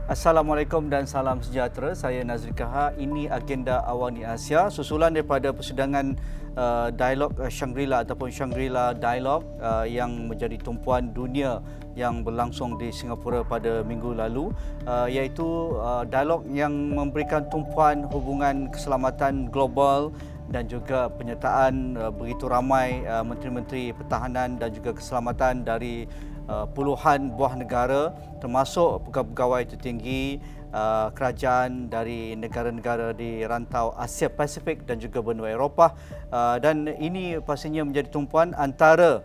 Assalamualaikum dan salam sejahtera. Saya Nazri Kaha. Ini agenda Awani Asia susulan daripada persidangan dialog Shangri-La ataupun Shangri-La Dialogue yang menjadi tumpuan dunia yang berlangsung di Singapura pada minggu lalu, iaitu dialog yang memberikan tumpuan hubungan keselamatan global dan juga penyertaan begitu ramai menteri-menteri pertahanan dan juga keselamatan dari puluhan buah negara, termasuk pegawai-pegawai tertinggi kerajaan dari negara-negara di rantau Asia Pasifik dan juga benua Eropah, dan ini pastinya menjadi tumpuan antara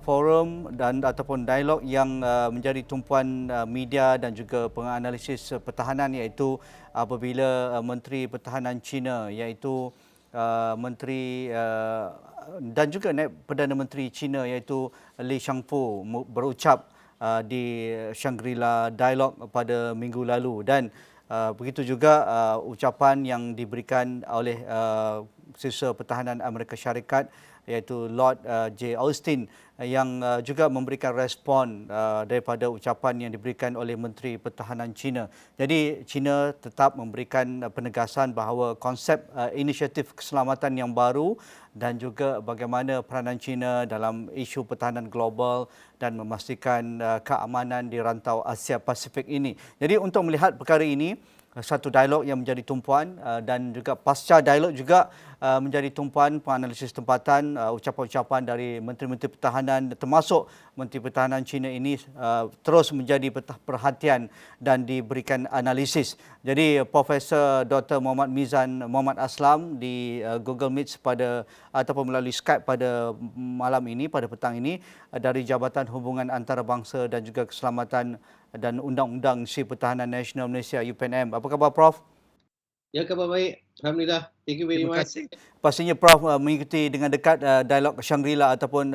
forum dan ataupun dialog yang menjadi tumpuan media dan juga penganalisis pertahanan, iaitu apabila Menteri Pertahanan China iaitu Menteri dan juga Naib Perdana Menteri China iaitu Li Shangfu berucap di Shangri-La Dialogue pada minggu lalu, dan begitu juga ucapan yang diberikan oleh Setiausaha Pertahanan Amerika Syarikat iaitu Lord J. Austin yang juga memberikan respon daripada ucapan yang diberikan oleh Menteri Pertahanan China. Jadi China tetap memberikan penegasan bahawa konsep inisiatif keselamatan yang baru dan juga bagaimana peranan China dalam isu pertahanan global dan memastikan keamanan di rantau Asia Pasifik ini. Jadi untuk melihat perkara ini, satu dialog yang menjadi tumpuan dan juga pasca dialog juga menjadi tumpuan penganalisis tempatan ucapan-ucapan dari Menteri-Menteri Pertahanan, termasuk Menteri Pertahanan China ini terus menjadi perhatian dan diberikan analisis. Jadi Profesor Dr. Muhammad Mizan Muhammad Aslam di Google Meet ataupun melalui Skype pada malam ini, pada petang ini, dari Jabatan Hubungan Antarabangsa dan juga Keselamatan dan Undang-Undang Si Pertahanan Nasional Malaysia UPNM. Apa khabar, Prof? Ya, khabar baik. Alhamdulillah. Thank you very much. Terima kasih. Pastinya Prof mengikuti dengan dekat dialog Shangri-La ataupun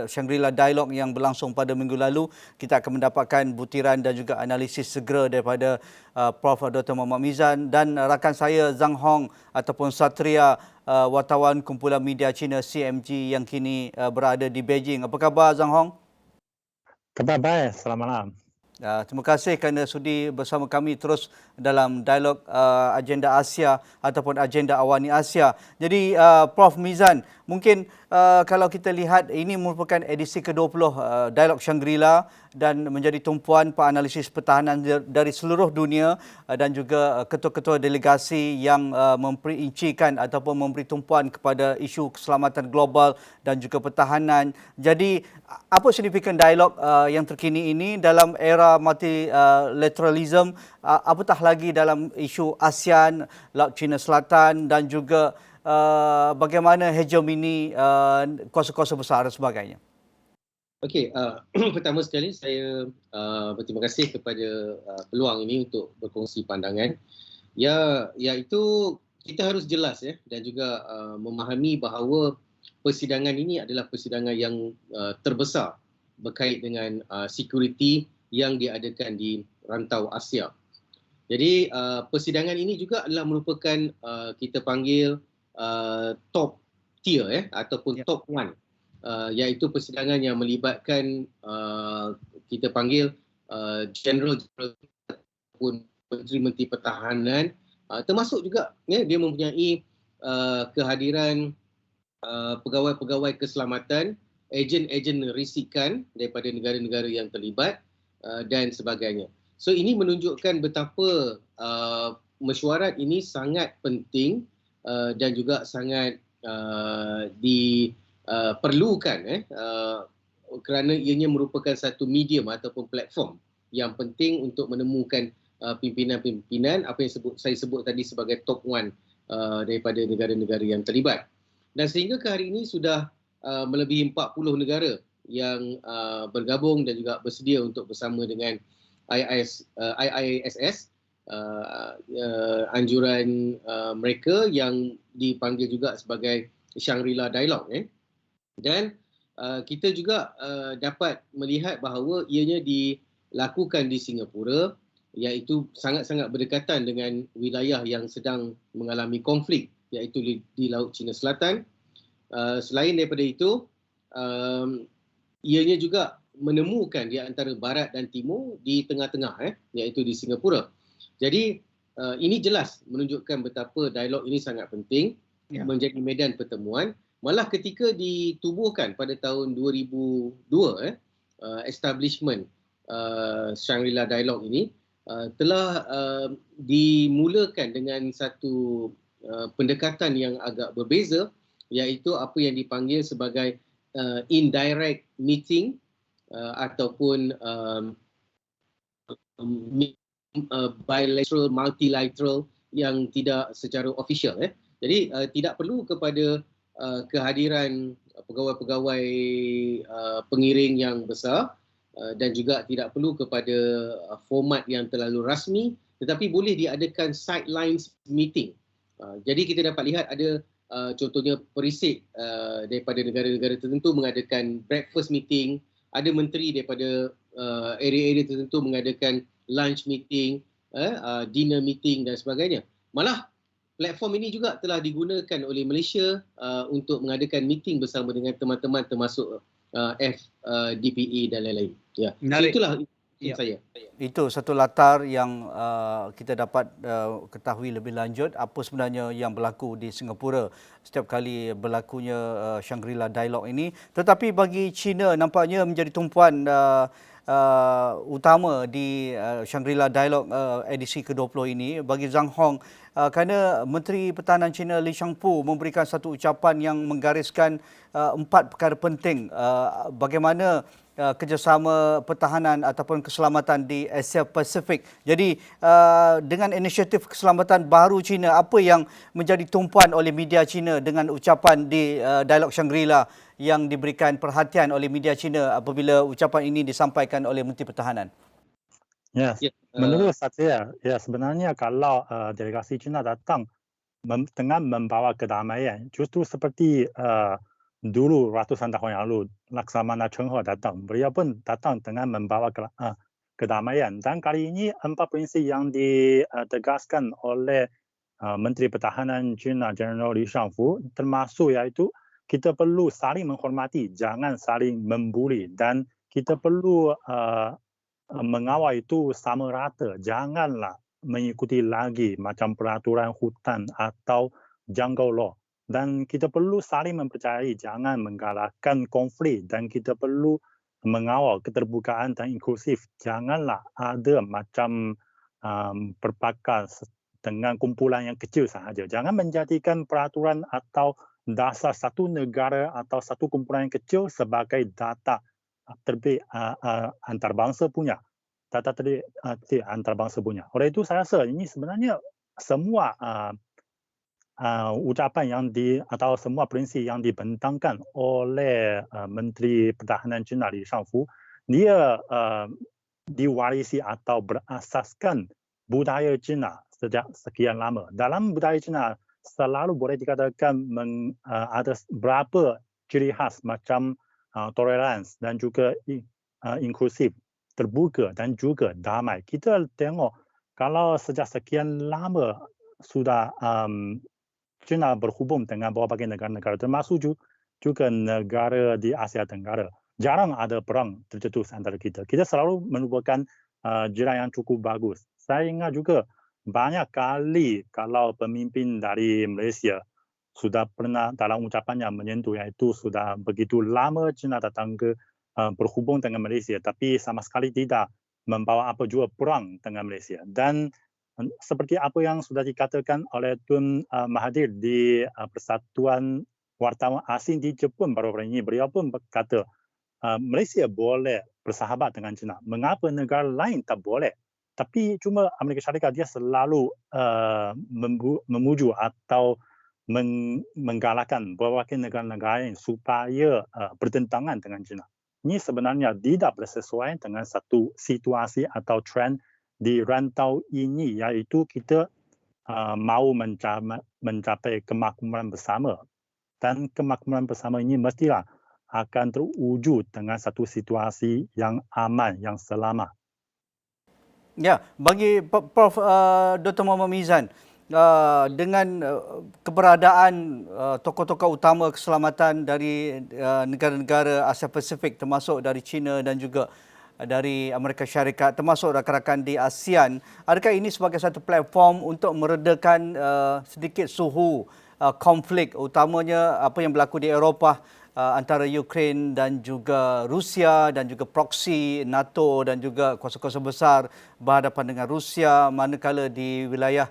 Shangri-La Dialogue yang berlangsung pada minggu lalu. Kita akan mendapatkan butiran dan juga analisis segera daripada Prof Dr. Muhammad Mizan dan rakan saya Zhang Hong ataupun Satria, wartawan kumpulan media Cina CMG yang kini berada di Beijing. Apa khabar, Zhang Hong? Khabar baik. Selamat malam. Terima kasih kerana sudi bersama kami terus dalam dialog agenda Asia ataupun agenda Awani Asia. Jadi Prof Mizan, mungkin kalau kita lihat ini merupakan edisi ke-20 dialog Shangri-La dan menjadi tumpuan penganalisis pertahanan dari seluruh dunia dan juga ketua-ketua delegasi yang memperincikan ataupun memberi tumpuan kepada isu keselamatan global dan juga pertahanan. Jadi apa signifikan dialog yang terkini ini dalam era multilateralism, apatah lagi dalam isu ASEAN, Laut Cina Selatan dan juga bagaimana hegemoni kuasa-kuasa besar dan sebagainya. Okey, pertama sekali saya berterima kasih kepada peluang ini untuk berkongsi pandangan. Iaitu kita harus jelas dan juga memahami bahawa persidangan ini adalah persidangan yang terbesar berkait dengan security yang diadakan di rantau Asia. Jadi persidangan ini juga adalah merupakan kita panggil top tier ataupun top one, iaitu persidangan yang melibatkan kita panggil general ataupun menteri-menteri pertahanan, termasuk juga dia mempunyai kehadiran pegawai-pegawai keselamatan, ejen-ejen risikan daripada negara-negara yang terlibat dan sebagainya. So ini menunjukkan betapa mesyuarat ini sangat penting dan juga sangat diperlukan kerana ianya merupakan satu medium ataupun platform yang penting untuk menemukan pimpinan-pimpinan apa yang saya sebut tadi sebagai top one daripada negara-negara yang terlibat. Dan sehingga ke hari ini sudah melebihi 40 negara yang bergabung dan juga bersedia untuk bersama dengan IISS, anjuran mereka yang dipanggil juga sebagai Shangri-La Dialogue. Dan kita juga dapat melihat bahawa ianya dilakukan di Singapura, iaitu sangat-sangat berdekatan dengan wilayah yang sedang mengalami konflik, iaitu di Laut Cina Selatan. Selain daripada itu, ianya juga menemukan di antara barat dan timur di tengah-tengah, iaitu di Singapura. Jadi ini jelas menunjukkan betapa dialog ini sangat penting, menjadi medan pertemuan. Malah ketika ditubuhkan pada tahun 2002, establishment Shangri-La Dialogue ini telah dimulakan dengan satu pendekatan yang agak berbeza, iaitu apa yang dipanggil sebagai indirect meeting ataupun bilateral, multilateral yang tidak secara official. Jadi tidak perlu kepada kehadiran pegawai-pegawai pengiring yang besar dan juga tidak perlu kepada format yang terlalu rasmi, tetapi boleh diadakan sidelines meeting. Jadi kita dapat lihat ada contohnya perisik daripada negara-negara tertentu mengadakan breakfast meeting, ada menteri daripada area-area tertentu mengadakan lunch meeting, dinner meeting dan sebagainya. Malah platform ini juga telah digunakan oleh Malaysia untuk mengadakan meeting bersama dengan teman-teman termasuk FDPE dan lain-lain. Ya. So itulah saya. Itu satu latar yang kita dapat ketahui lebih lanjut apa sebenarnya yang berlaku di Singapura setiap kali berlakunya Shangri-La Dialogue ini. Tetapi bagi China nampaknya menjadi tumpuan utama di Shangri-La Dialogue edisi ke-20 ini bagi Zhang Hong, kerana Menteri Pertahanan China Li Shangfu memberikan satu ucapan yang menggariskan 4 perkara penting bagaimana kerjasama pertahanan ataupun keselamatan di Asia Pasifik. Jadi dengan inisiatif keselamatan baru China, apa yang menjadi tumpuan oleh media China dengan ucapan di Dialog Shangri-La yang diberikan perhatian oleh media China apabila ucapan ini disampaikan oleh Menteri Pertahanan? Ya, menurut saya, ya sebenarnya kalau delegasi China datang dengan membawa kedamaian, justru seperti dulu ratusan tahun yang lalu Laksamana Chen He datang, beliau pun datang dengan membawa kedamaian. Dan kali ini 4 prinsip yang ditegaskan oleh Menteri Pertahanan China General Li Shangfu termasuk iaitu kita perlu saling menghormati, jangan saling membuli, dan kita perlu mengawal itu sama rata, janganlah mengikuti lagi macam peraturan hutan atau jungle law. Dan kita perlu saling mempercayai, jangan menggalakkan konflik, dan kita perlu mengawal keterbukaan dan inklusif. Janganlah ada macam berpakat dengan kumpulan yang kecil sahaja. Jangan menjadikan peraturan atau dasar satu negara atau satu kumpulan yang kecil sebagai data terbit antarabangsa punya. Data terbit antarabangsa punya. Oleh itu saya rasa ini sebenarnya semua ucapan atau semua prinsip yang dibentangkan oleh Menteri Pertahanan China Li Shangfu, dia diwarisi atau berasaskan budaya China sejak sekian lama. Dalam budaya China selalu boleh dikatakan ada beberapa ciri khas macam tolerans dan juga inklusif, terbuka dan juga damai. Kita tengok kalau sejak sekian lama sudah China berhubung dengan berbagai negara-negara termasuk juga negara di Asia Tenggara. Jarang ada perang tercetus antara kita. Kita selalu merupakan jiran yang cukup bagus. Saya ingat juga banyak kali kalau pemimpin dari Malaysia sudah pernah dalam ucapannya menyentuh iaitu sudah begitu lama China datang ke berhubung dengan Malaysia tapi sama sekali tidak membawa apa juga perang dengan Malaysia. Dan seperti apa yang sudah dikatakan oleh Tun Mahathir di Persatuan Wartawan Asing di Jepun baru-baru ini, beliau pun berkata Malaysia boleh bersahabat dengan China. Mengapa negara lain tak boleh? Tapi cuma Amerika Syarikat dia selalu memuju atau menggalakkan berbagai negara-negara lain supaya bertentangan dengan China. Ini sebenarnya tidak bersesuaian dengan satu situasi atau trend di rantau ini, iaitu kita mahu mencapai kemakmuran bersama. Dan kemakmuran bersama ini mestilah akan terwujud dengan satu situasi yang aman, yang selamat. Ya, bagi Prof. Dr. Muhammad Mizan, dengan keberadaan tokoh-tokoh utama keselamatan dari negara-negara Asia Pasifik termasuk dari China dan juga dari Amerika Syarikat termasuk rakan-rakan di ASEAN, adakah ini sebagai satu platform untuk meredakan sedikit suhu konflik utamanya apa yang berlaku di Eropah antara Ukraine dan juga Rusia dan juga proksi NATO dan juga kuasa-kuasa besar berhadapan dengan Rusia, manakala di wilayah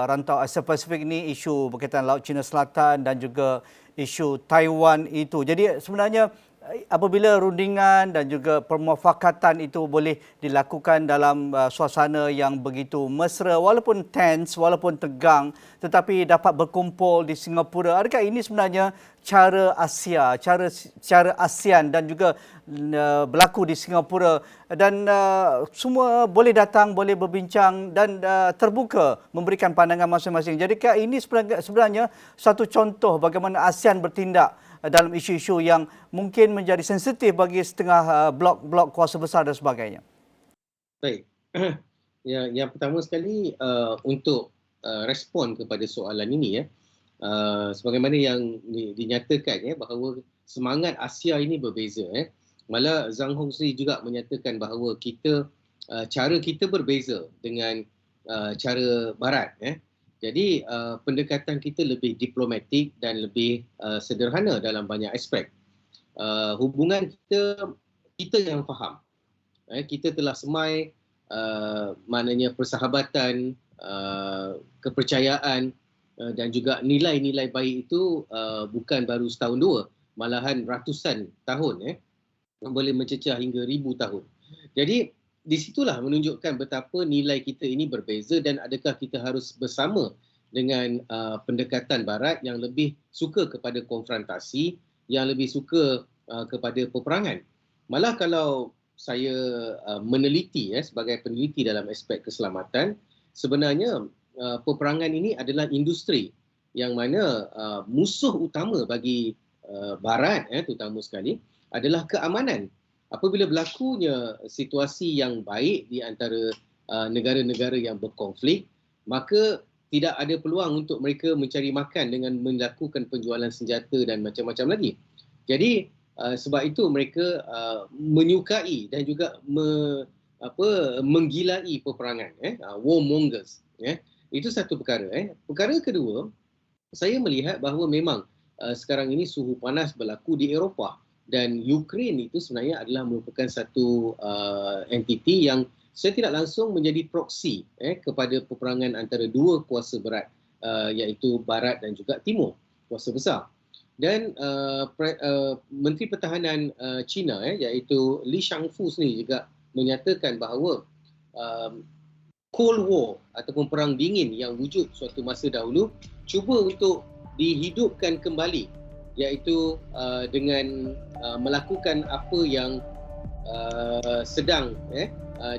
rantau Asia Pasifik ini isu berkaitan Laut Cina Selatan dan juga isu Taiwan itu. Jadi sebenarnya apabila rundingan dan juga permufakatan itu boleh dilakukan dalam suasana yang begitu mesra, walaupun tense, walaupun tegang, tetapi dapat berkumpul di Singapura, adakah ini sebenarnya cara Asia, cara ASEAN dan juga berlaku di Singapura dan semua boleh datang, boleh berbincang dan terbuka memberikan pandangan masing-masing. Jadikah ini sebenarnya satu contoh bagaimana ASEAN bertindak dalam isu-isu yang mungkin menjadi sensitif bagi setengah blok-blok kuasa besar dan sebagainya? Baik. Yang pertama sekali untuk respon kepada soalan ini ya, sebagaimana yang dinyatakan ya bahawa semangat Asia ini berbeza Malah Zhang Hongxi juga menyatakan bahawa cara kita berbeza dengan cara Barat Jadi pendekatan kita lebih diplomatik dan lebih sederhana dalam banyak aspek. Hubungan kita yang faham. Kita telah semai maknanya persahabatan, kepercayaan dan juga nilai-nilai baik itu bukan baru setahun dua, malahan ratusan tahun boleh mencecah hingga 1000 tahun. Jadi di situlah menunjukkan betapa nilai kita ini berbeza dan adakah kita harus bersama dengan pendekatan Barat yang lebih suka kepada konfrontasi, yang lebih suka kepada peperangan. Malah kalau saya meneliti sebagai peneliti dalam aspek keselamatan, sebenarnya peperangan ini adalah industri yang mana musuh utama bagi Barat terutama sekali adalah keamanan. Apabila berlakunya situasi yang baik di antara negara-negara yang berkonflik, maka tidak ada peluang untuk mereka mencari makan dengan melakukan penjualan senjata dan macam-macam lagi. Jadi sebab itu mereka menyukai dan juga menggilai peperangan, warmongers. Itu satu perkara. Perkara kedua, saya melihat bahawa memang sekarang ini suhu panas berlaku di Eropah. Dan Ukraine itu sebenarnya adalah merupakan satu entiti yang secara tidak langsung menjadi proksi kepada peperangan antara dua kuasa berat, iaitu Barat dan juga Timur, kuasa besar. Dan Menteri Pertahanan China iaitu Li Shangfu sendiri juga menyatakan bahawa Cold War ataupun perang dingin yang wujud suatu masa dahulu cuba untuk dihidupkan kembali, iaitu dengan melakukan apa yang sedang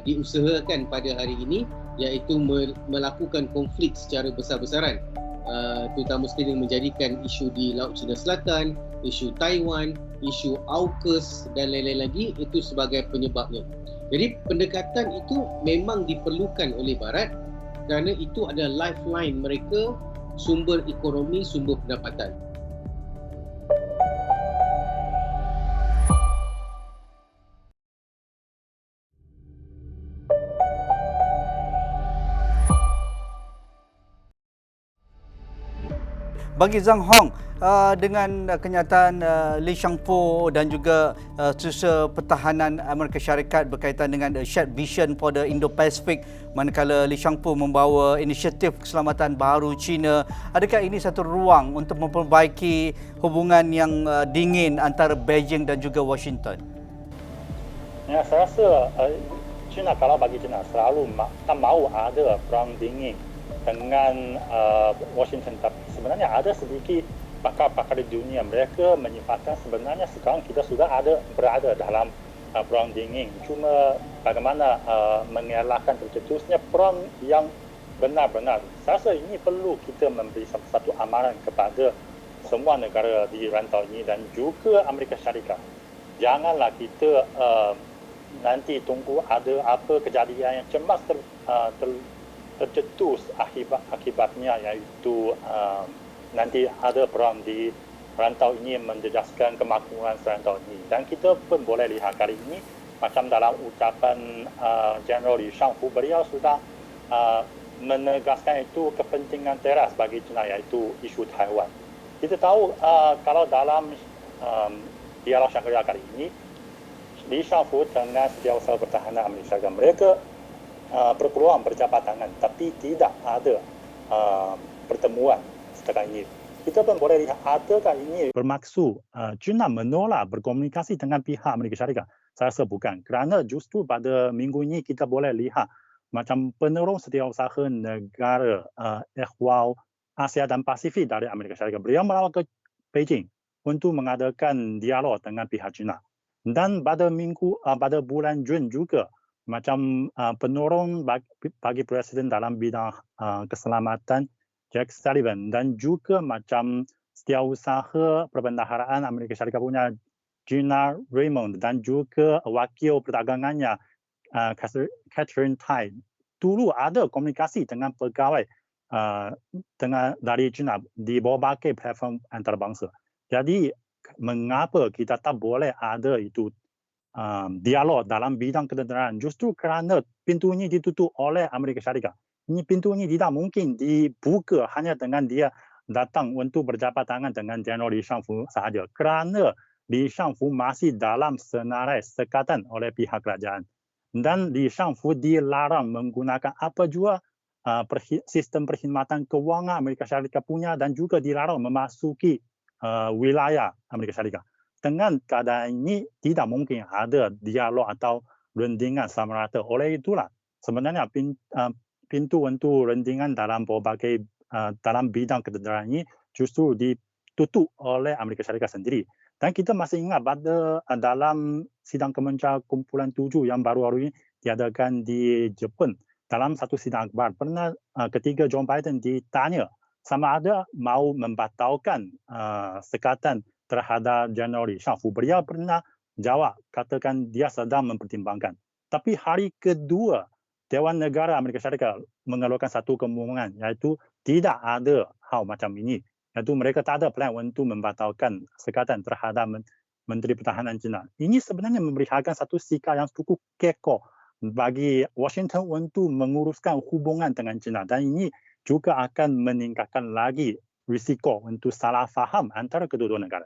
diusahakan pada hari ini, iaitu melakukan konflik secara besar-besaran, terutama sekali menjadikan isu di Laut Cina Selatan, isu Taiwan, isu AUKUS dan lain-lain lagi itu sebagai penyebabnya. Jadi pendekatan itu memang diperlukan oleh Barat kerana itu adalah lifeline mereka, sumber ekonomi, sumber pendapatan. Bagi Zhang Hong, dengan kenyataan Li Shangfu dan juga Setiausaha Pertahanan Amerika Syarikat berkaitan dengan shared vision for the Indo-Pacific, manakala Li Shangfu membawa inisiatif keselamatan baharu China, adakah ini satu ruang untuk memperbaiki hubungan yang dingin antara Beijing dan juga Washington? Ya, saya rasa China, kalau bagi China selalu tak mahu ada perang dingin dengan Washington, tapi sebenarnya ada sedikit pakar-pakar di dunia mereka menyifatkan sebenarnya sekarang kita sudah berada dalam perang dingin. Cuma bagaimana mengelakkan tercetusnya perang yang benar-benar. Saya rasa ini perlu kita memberi satu amaran kepada semua negara di rantau ini dan juga Amerika Syarikat. Janganlah kita nanti tunggu ada apa kejadian yang cemas tercetus akibatnya iaitu nanti ada perang di rantau ini menjejaskan kemakmuran serantau ini. Dan kita pun boleh lihat kali ini macam dalam ucapan General Li Shangfu, beliau sudah menegaskan itu kepentingan teras bagi China iaitu isu Taiwan. Kita tahu kalau dalam dialog Shangri-La kali ini, Li Shangfu dengan Setiausaha Pertahanan Amerika Syarikat, mereka berpeluang berjabat tangan, tapi tidak ada pertemuan setakat ini. Kita pun boleh lihat adakah ini bermaksud China menolak berkomunikasi dengan pihak Amerika Syarikat. Saya rasa bukan. Kerana justru pada minggu ini kita boleh lihat macam penerus Setiausaha Negara Ikhwal Asia dan Pasifik dari Amerika Syarikat. Beliau melawat ke Beijing untuk mengadakan dialog dengan pihak China. Dan pada bulan Jun juga macam penolong bagi Presiden dalam bidang keselamatan Jack Sullivan dan juga macam Setiausaha Perbendaharaan Amerika Syarikat punya Gina Raymond dan juga wakil perdagangannya Catherine Tai. Dulu ada komunikasi dengan pegawai dari China di berbagai platform antarabangsa. Jadi mengapa kita tak boleh ada itu dialog dalam bidang ketenteraan? Justru kerana pintu ini ditutup oleh Amerika Syarikat. Ini pintu ini tidak mungkin dibuka hanya dengan dia datang untuk berjabat tangan dengan General Li Shangfu sahaja. Kerana Li Shangfu masih dalam senarai sekatan oleh pihak kerajaan. Dan Li Shangfu dilarang menggunakan apa jua sistem perkhidmatan kewangan Amerika Syarikat punya dan juga dilarang memasuki wilayah Amerika Syarikat. Dengan keadaan ini tidak mungkin ada dialog atau rundingan sama rata. Oleh itulah sebenarnya pintu untuk rundingan dalam berbagai dalam bidang ketenteraan ini justru ditutup oleh Amerika Syarikat sendiri. Dan kita masih ingat pada dalam sidang kementerian kumpulan 7 yang baru-baru ini diadakan di Jepun. Dalam satu sidang akhbar, pernah ketika Joe Biden ditanya sama ada mau membatalkan sekatan terhadap General Li Shangfu. Beliau pernah jawab, katakan dia sedang mempertimbangkan. Tapi hari kedua, Dewan Negara Amerika Syarikat mengeluarkan satu keumuman, iaitu tidak ada hal macam ini. Iaitu mereka tak ada plan untuk membatalkan sekatan terhadap Menteri Pertahanan China. Ini sebenarnya memberikan satu sikap yang cukup kekeh bagi Washington untuk menguruskan hubungan dengan China. Dan ini juga akan meningkatkan lagi risiko untuk salah faham antara kedua-dua negara.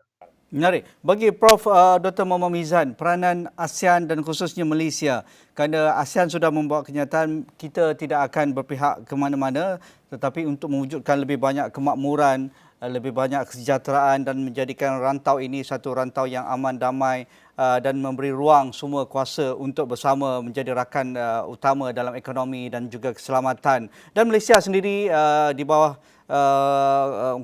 Menarik. Bagi Prof. Dr. Muhammad Mizan, peranan ASEAN dan khususnya Malaysia, kerana ASEAN sudah membawa kenyataan kita tidak akan berpihak ke mana-mana, tetapi untuk mewujudkan lebih banyak kemakmuran, lebih banyak kesejahteraan dan menjadikan rantau ini satu rantau yang aman, damai dan memberi ruang semua kuasa untuk bersama menjadi rakan utama dalam ekonomi dan juga keselamatan. Dan Malaysia sendiri di bawah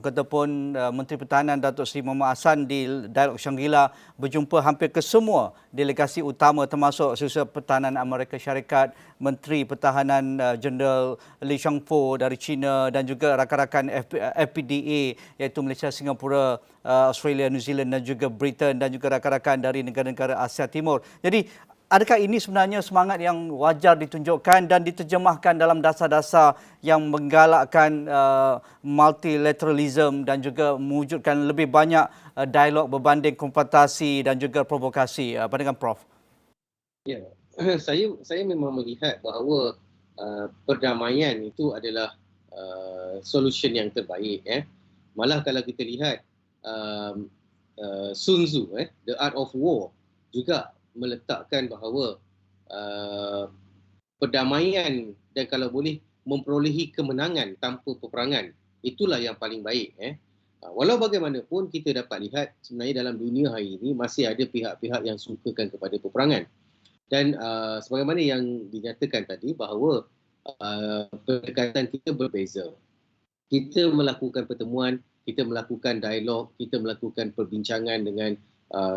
kata pun Menteri Pertahanan Datuk Seri Muhammad Hassan di Dialog Shangri-La berjumpa hampir ke semua delegasi utama termasuk Setiausaha Pertahanan Amerika Syarikat, Menteri Pertahanan Jeneral Li Shangfu dari China dan juga rakan-rakan FPDA iaitu Malaysia, Singapura, Australia, New Zealand dan juga Britain dan juga rakan-rakan dari negara-negara Asia Timur. Jadi adakah ini sebenarnya semangat yang wajar ditunjukkan dan diterjemahkan dalam dasar-dasar yang menggalakkan multilateralism dan juga mewujudkan lebih banyak dialog berbanding konfrontasi dan juga provokasi? Pandangan Prof. Ya, saya memang melihat bahawa perdamaian itu adalah solution yang terbaik. Malah kalau kita lihat Sun Tzu, The Art of War juga meletakkan bahawa perdamaian dan kalau boleh memperolehi kemenangan tanpa peperangan, itulah yang paling baik. Walau bagaimanapun kita dapat lihat sebenarnya dalam dunia hari ini masih ada pihak-pihak yang sukakan kepada peperangan. Dan sebagaimana yang dinyatakan tadi bahawa pendekatan kita berbeza. Kita melakukan pertemuan, kita melakukan dialog, kita melakukan perbincangan dengan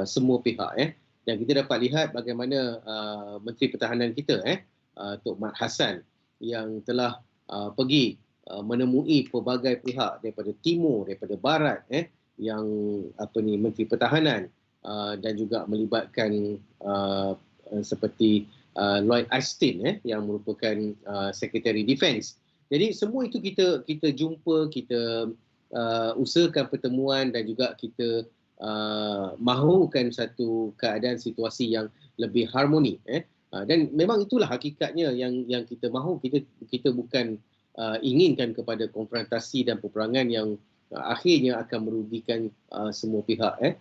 semua pihak. Dan kita dapat lihat bagaimana Menteri Pertahanan kita, Tok Mat Hassan, yang telah pergi menemui pelbagai pihak daripada timur, daripada barat, yang Menteri Pertahanan dan juga melibatkan seperti Lloyd Austin, yang merupakan Secretary Defense, Jadi semua itu kita jumpa, kita usahakan pertemuan dan juga kita mahukan satu keadaan situasi yang lebih harmoni. Dan memang itulah hakikatnya yang kita mahu. Kita bukan inginkan kepada konfrontasi dan peperangan yang akhirnya akan merugikan semua pihak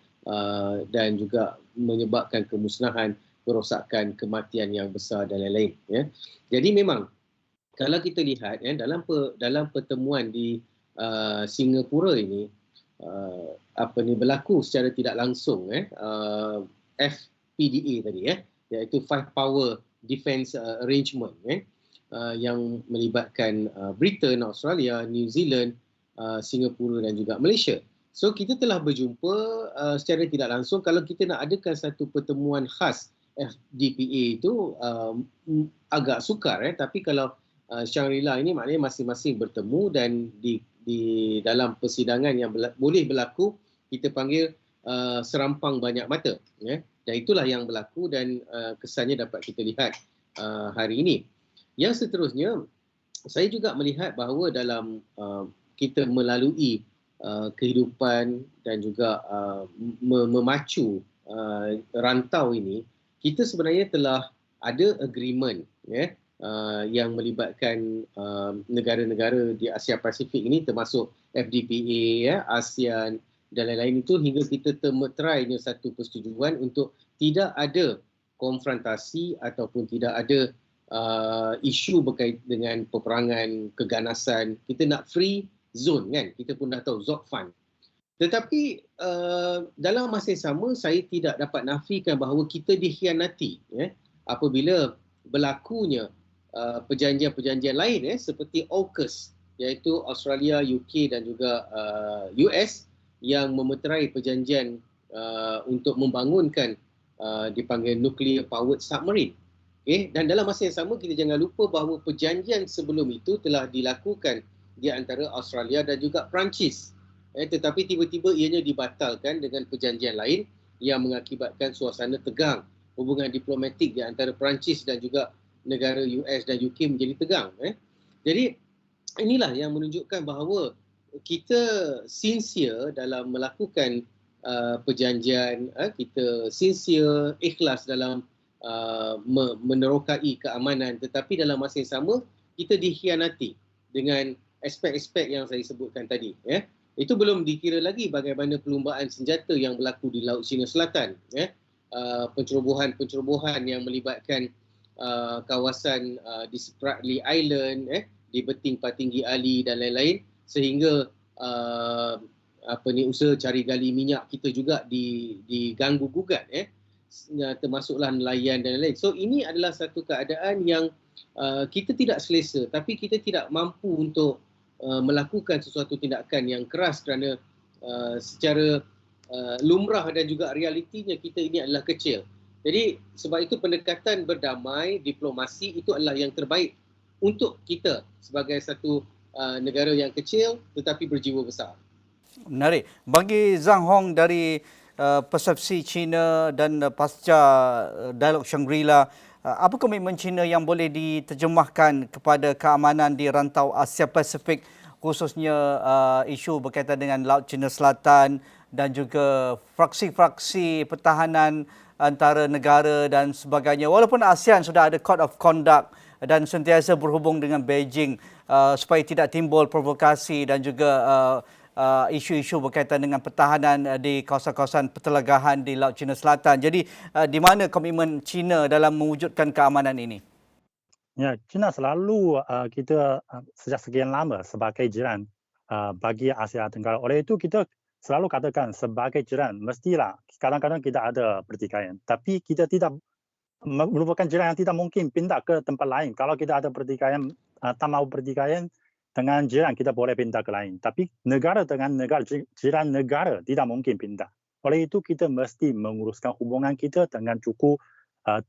dan juga menyebabkan kemusnahan, kerosakan, kematian yang besar dan lain-lain. Jadi memang kalau kita lihat dalam pertemuan di Singapura ini berlaku secara tidak langsung FPDA tadi iaitu Five Power Defence Arrangement yang melibatkan Britain, Australia, New Zealand, Singapura dan juga Malaysia. So kita telah berjumpa secara tidak langsung. Kalau kita nak adakan satu pertemuan khas FDPA itu agak sukar tapi kalau Shangri-La ini maknanya masing-masing bertemu dan di dalam persidangan yang boleh berlaku, kita panggil serampang banyak mata dan itulah yang berlaku dan kesannya dapat kita lihat hari ini. Yang seterusnya, saya juga melihat bahawa dalam kita melalui kehidupan dan juga memacu rantau ini, kita sebenarnya telah ada agreement yang melibatkan negara-negara di Asia Pasifik ini termasuk FDPA, ASEAN dan lain-lain itu hingga kita termeterainya satu persetujuan untuk tidak ada konfrontasi ataupun tidak ada isu berkait dengan peperangan, keganasan. Kita nak free zone kan, kita pun dah tahu ZOCFUN. Tetapi dalam masa yang sama saya tidak dapat nafikan bahawa kita dikhianati apabila berlakunya perjanjian-perjanjian lain seperti AUKUS iaitu Australia, UK dan juga US yang memeterai perjanjian untuk membangunkan dipanggil nuclear powered submarine. Dan dalam masa yang sama kita jangan lupa bahawa perjanjian sebelum itu telah dilakukan di antara Australia dan juga Perancis. Tetapi tiba-tiba ianya dibatalkan dengan perjanjian lain yang mengakibatkan suasana tegang. Hubungan diplomatik di antara Perancis dan juga negara US dan UK menjadi tegang. Jadi inilah yang menunjukkan bahawa kita sincere dalam melakukan perjanjian, kita sincere, ikhlas dalam menerokai keamanan, tetapi dalam masa yang sama kita dikhianati dengan aspek-aspek yang saya sebutkan tadi. Itu belum dikira lagi bagaimana perlumbaan senjata yang berlaku di Laut Cina Selatan. Pencerobohan yang melibatkan kawasan di Spratly Island, di Beting Patinggi Ali dan lain-lain, sehingga usaha cari gali minyak kita juga diganggu gugat, termasuklah nelayan dan lain-lain. So ini adalah satu keadaan yang kita tidak selesa, tapi kita tidak mampu untuk melakukan sesuatu tindakan yang keras kerana secara lumrah dan juga realitinya kita ini adalah kecil. Jadi sebab itu pendekatan berdamai, diplomasi itu adalah yang terbaik untuk kita sebagai satu negara yang kecil tetapi berjiwa besar. Menarik. Bagi Zhang Hong dari persepsi China dan pasca dialog Shangri-La, apa komitmen China yang boleh diterjemahkan kepada keamanan di rantau Asia Pasifik, khususnya isu berkaitan dengan Laut Cina Selatan dan juga fraksi-fraksi pertahanan antara negara dan sebagainya. Walaupun ASEAN sudah ada Code of Conduct dan sentiasa berhubung dengan Beijing supaya tidak timbul provokasi dan juga isu-isu berkaitan dengan pertahanan di kawasan-kawasan pertelegahan di Laut Cina Selatan. Jadi di mana komitmen China dalam mewujudkan keamanan ini? Ya, China selalu kita sejak sekian lama sebagai jiran bagi Asia Tenggara. Oleh itu kita selalu katakan sebagai jiran mestilah kadang-kadang kita ada pertikaian, tapi kita tidak merupakan jiran yang tidak mungkin pindah ke tempat lain. Kalau kita ada pertikaian, tak mahu pertikaian dengan jiran, kita boleh pindah ke lain. Tapi negara dengan negara, jiran negara tidak mungkin pindah. Oleh itu kita mesti menguruskan hubungan kita dengan cukup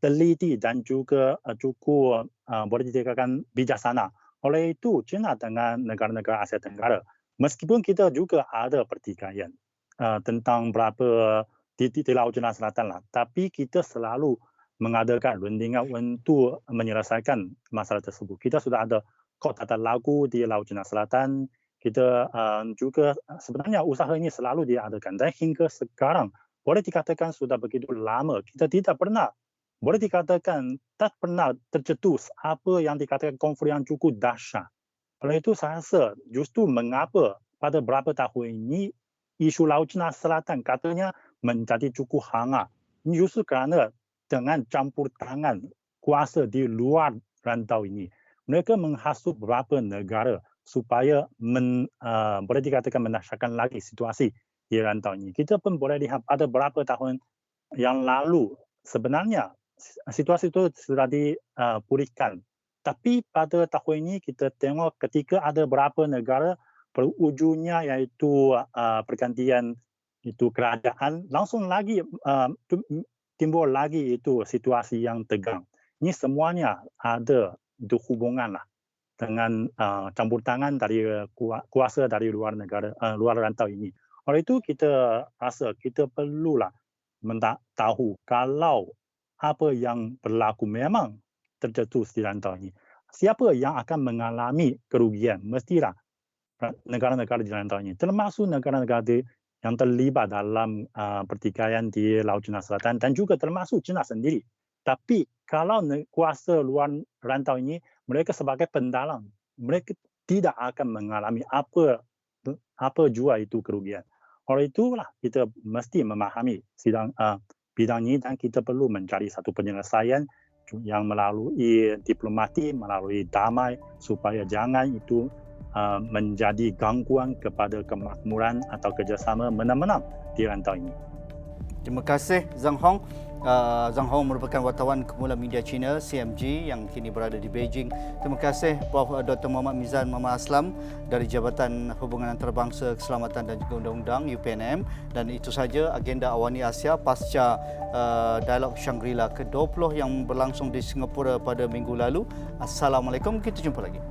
teliti dan juga cukup boleh dikatakan bijaksana. Oleh itu China dengan negara-negara Asia Tenggara, meskipun kita juga ada pertikaian tentang berapa di Laut Cina Selatan lah, tapi kita selalu mengadakan rundingan untuk menyelesaikan masalah tersebut. Kita sudah ada kota lagu di Laut Cina Selatan. Kita juga sebenarnya usaha ini selalu diadakan dan hingga sekarang boleh dikatakan sudah begitu lama kita tidak pernah, boleh dikatakan tak pernah tercetus apa yang dikatakan konflik yang cukup dahsyat. Oleh itu saya rasa justru mengapa pada beberapa tahun ini isu Laut Cina Selatan katanya menjadi cukup hangat. Ini justru kerana dengan campur tangan kuasa di luar rantau ini, mereka menghasut beberapa negara supaya boleh dikatakan mendahsyatkan lagi situasi di rantau ini. Kita pun boleh lihat pada beberapa tahun yang lalu sebenarnya situasi itu sudah dipulihkan. Tapi pada tahun ini kita tengok ketika ada beberapa negara berujungnya iaitu pergantian itu kerajaan, langsung lagi timbul lagi itu situasi yang tegang. Ini semuanya ada itu hubungan lah dengan campur tangan dari kuasa dari luar negara, luar rantau ini. Oleh itu kita rasa kita perlulah tahu kalau apa yang berlaku memang tercetus di rantau ini. Siapa yang akan mengalami kerugian? Mestilah negara-negara di rantau ini, termasuk negara-negara yang terlibat dalam pertikaian di Laut Cina Selatan dan juga termasuk China sendiri. Tapi kalau kuasa luar rantau ini, mereka sebagai pendalang, mereka tidak akan mengalami apa jua itu kerugian. Oleh itulah kita mesti memahami bidang ini dan kita perlu mencari satu penyelesaian yang melalui diplomati, melalui damai supaya jangan itu menjadi gangguan kepada kemakmuran atau kerjasama menang-menang di rantau ini. Terima kasih Zhang Hong. Zhang Hong merupakan wartawan Kepulauan Media China CMG yang kini berada di Beijing. Terima kasih Prof. Dr. Muhammad Mizan Muhammad Aslam dari Jabatan Hubungan Antarabangsa Keselamatan dan juga Undang-Undang UPNM. Dan itu saja agenda Awani Asia pasca Dialog Shangri-La ke-20 yang berlangsung di Singapura pada minggu lalu. Assalamualaikum, kita jumpa lagi.